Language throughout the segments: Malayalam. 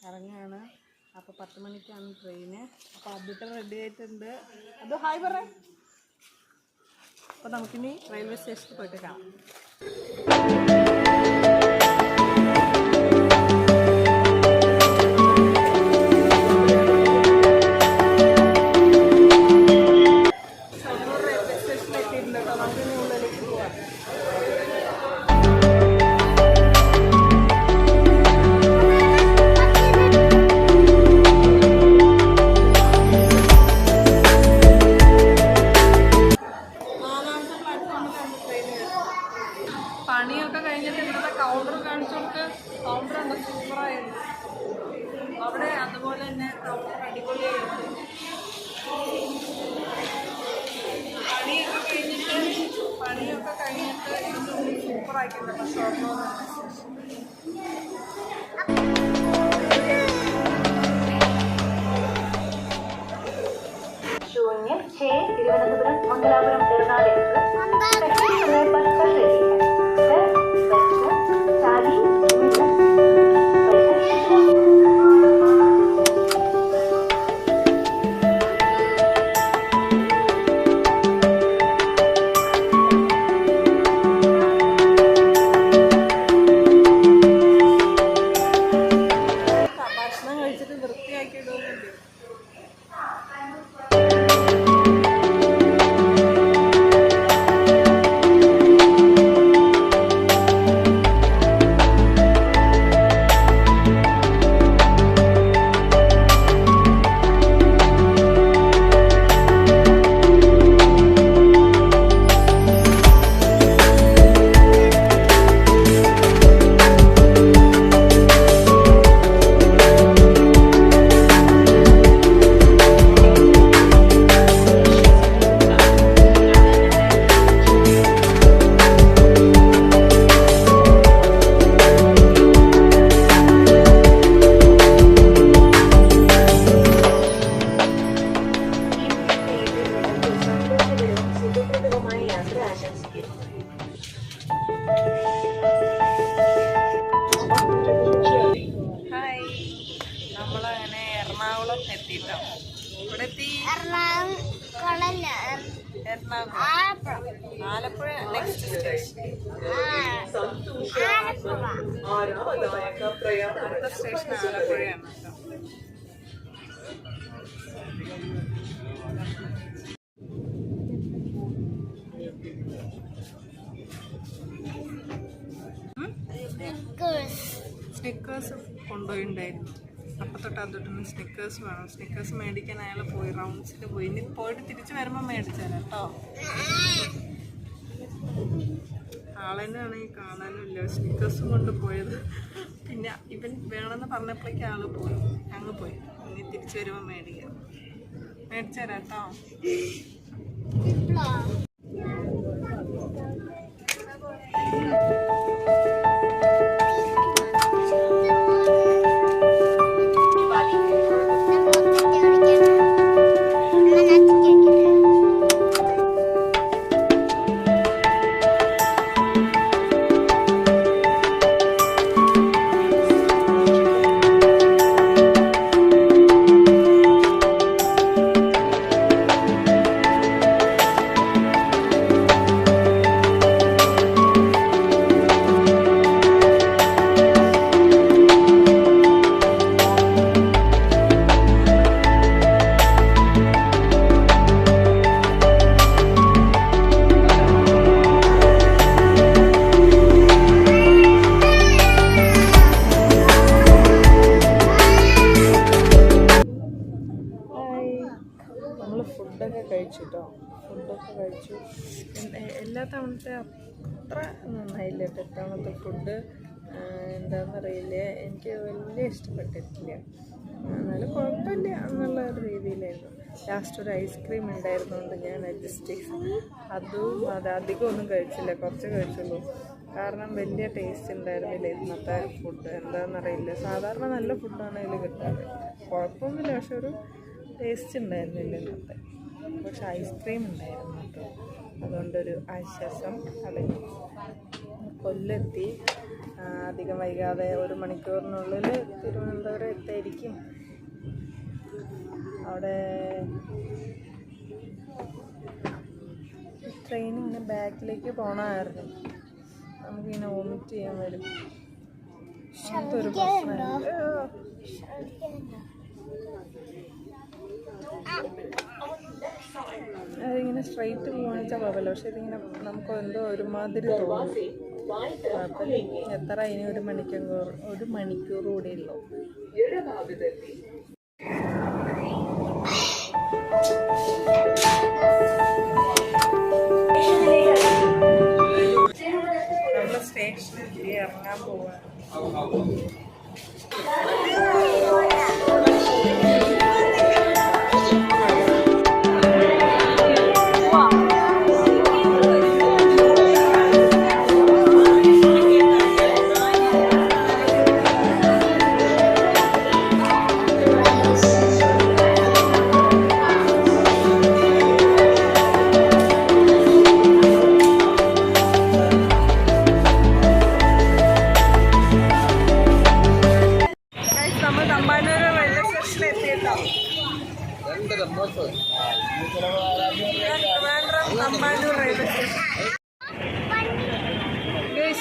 ഇറങ്ങുകയാണ്. അപ്പോൾ 10 മണിക്കാണ് ട്രെയിന്. അപ്പോൾ അതിട്ട് റെഡി ആയിട്ടുണ്ട്. അത് ഹായ് പറ. അപ്പോൾ നമുക്കിനി റെയിൽവേ സ്റ്റേഷനിൽ പോയിട്ട് കാണാം. പണിയൊക്കെ കഴിഞ്ഞിട്ട് ഇവിടുത്തെ കൗണ്ടർ കാണിച്ചു കൊടുത്ത് കൗണ്ടറുണ്ട്, സൂപ്പറായിരുന്നു. അവിടെ അതുപോലെ തന്നെ കൗണ്ടർ അടിപൊളിയായിരുന്നു. പണിയൊക്കെ കഴിഞ്ഞിട്ട് ഇതൊന്നും സൂപ്പറാക്കിയിട്ടുണ്ട്. शून्य 6 തിരുവനന്തപുരം മംഗലാപുരം എറണാകുളം എത്തിട്ടോ. ഇവിടെ എത്തി. Alappuzha next station. അടുത്ത സ്റ്റേഷൻ ആലപ്പുഴയാണ് കേട്ടോ. സ്നിക്കേഴ്സ് കൊണ്ടുപോയിണ്ടായിരുന്നു. അപ്പം തൊട്ട് അതൊട്ടൊന്ന് സ്നിക്കേഴ്സ് വേണം. സ്നിക്കേഴ്സ് മേടിക്കാൻ അയാൾ പോയി, റൗണ്ട്സിൽ പോയി. ഇനി പോയിട്ട് തിരിച്ച് വരുമ്പോൾ മേടിച്ചാൽ കേട്ടോ. ആളെന്നാണെങ്കിൽ കാണാനുമില്ല, സ്നിക്കേഴ്സും കൊണ്ട് പോയത്. പിന്നെ ഇവൻ വേണമെന്ന് പറഞ്ഞപ്പോഴേക്കും ആൾ പോയി, അങ്ങ് പോയി. ഇനി തിരിച്ച് വരുമ്പോൾ മേടിക്കാം, മേടിച്ചാൽ കേട്ടോ. ഫുഡൊക്കെ കഴിച്ചു കേട്ടോ. ഫുഡൊക്കെ കഴിച്ചു. എല്ലാ തവണത്തെ അത്ര നന്നായില്ല കേട്ടോ. ഇത്തവണത്തെ ഫുഡ് എന്താണെന്നറിയില്ല, എനിക്ക് വലിയ ഇഷ്ടപ്പെട്ടിട്ടില്ല. എന്നാലും കുഴപ്പമില്ല എന്നുള്ള ഒരു രീതിയിലായിരുന്നു. ലാസ്റ്റ് ഒരു ഐസ്ക്രീം ഉണ്ടായിരുന്നുകൊണ്ട് ഞാൻ അഡ്ജസ്റ്റ് ചെയ്തു. അത് അധികം ഒന്നും കഴിച്ചില്ല, കുറച്ച് കഴിച്ചുള്ളൂ. കാരണം വലിയ ടേസ്റ്റ് ഉണ്ടായിരുന്നില്ല ഇന്നത്തെ ഫുഡ്. എന്താണെന്നറിയില്ല, സാധാരണ നല്ല ഫുഡാണ് ഇതിൽ കിട്ടാറ്, കുഴപ്പമൊന്നുമില്ല. പക്ഷെ ഒരു ടേസ്റ്റ് ഉണ്ടായിരുന്നില്ല ഇന്നത്തെ. പക്ഷെ ഐസ്ക്രീം ഉണ്ടായിരുന്നു കേട്ടോ, അതുകൊണ്ടൊരു ആശ്വാസം. കളഞ്ഞു. കൊല്ലെത്തി. അധികം വൈകാതെ 1 മണിക്കൂറിനുള്ളിൽ തിരുവനന്തപുരം എത്തായിരിക്കും. ശരിക്കും അവിടെ ട്രെയിൻ ഇങ്ങനെ ബാക്കിലേക്ക് പോകണമായിരുന്നു. നമുക്കിങ്ങനെ വോമിറ്റ് ചെയ്യാൻ വരും. അങ്ങനത്തെ ഒരു പ്രശ്നമുണ്ട്. അതിങ്ങനെ സ്ട്രൈറ്റ് പോകാന്ന് വെച്ചാൽ കുഴപ്പമില്ല, പക്ഷെ ഇതിങ്ങനെ നമുക്ക് എന്തോ ഒരുമാതിരി തോന്നും. കുഴപ്പമില്ല. എത്ര ഇനി ഒരു മണിക്കൂർ കൂടെ ഉള്ളൂ. നമ്മൾ സ്റ്റേഷനിൽ ഇറങ്ങാൻ പോവാണ്.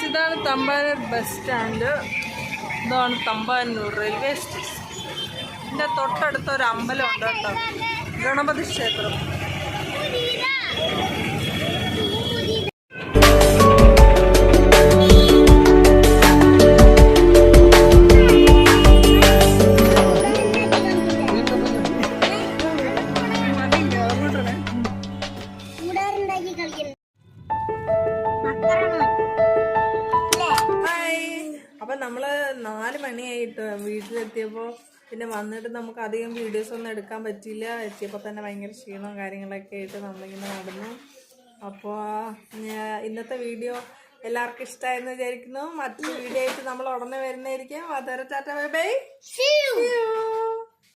ഇതാണ് തമ്പാനൂർ ബസ് സ്റ്റാൻഡ്. ഇതാണ് തമ്പാനൂർ റെയിൽവേ സ്റ്റേഷൻ. ഇതിൻ്റെ തൊട്ടടുത്ത ഒരു അമ്പലം ഉണ്ട് കേട്ടോ, ഗണപതി ക്ഷേത്രം. അപ്പം നമ്മൾ 4 മണിയായിട്ട് വീട്ടിലെത്തിയപ്പോൾ പിന്നെ വന്നിട്ട് നമുക്ക് അധികം വീഡിയോസ് ഒന്നും എടുക്കാൻ പറ്റിയില്ല. എത്തിയപ്പോൾ തന്നെ ഭയങ്കര ക്ഷീണവും കാര്യങ്ങളൊക്കെ ആയിട്ട് നമ്മളിങ്ങനെ നടന്നു. അപ്പോൾ ഇന്നത്തെ വീഡിയോ എല്ലാവർക്കും ഇഷ്ടമായെന്ന് വിചാരിക്കുന്നു. മറ്റൊരു വീഡിയോ ആയിട്ട് നമ്മൾ ഉടനെ വരുന്നതായിരിക്കും. അതുവരെ ടാറ്റ ബൈ ബൈ.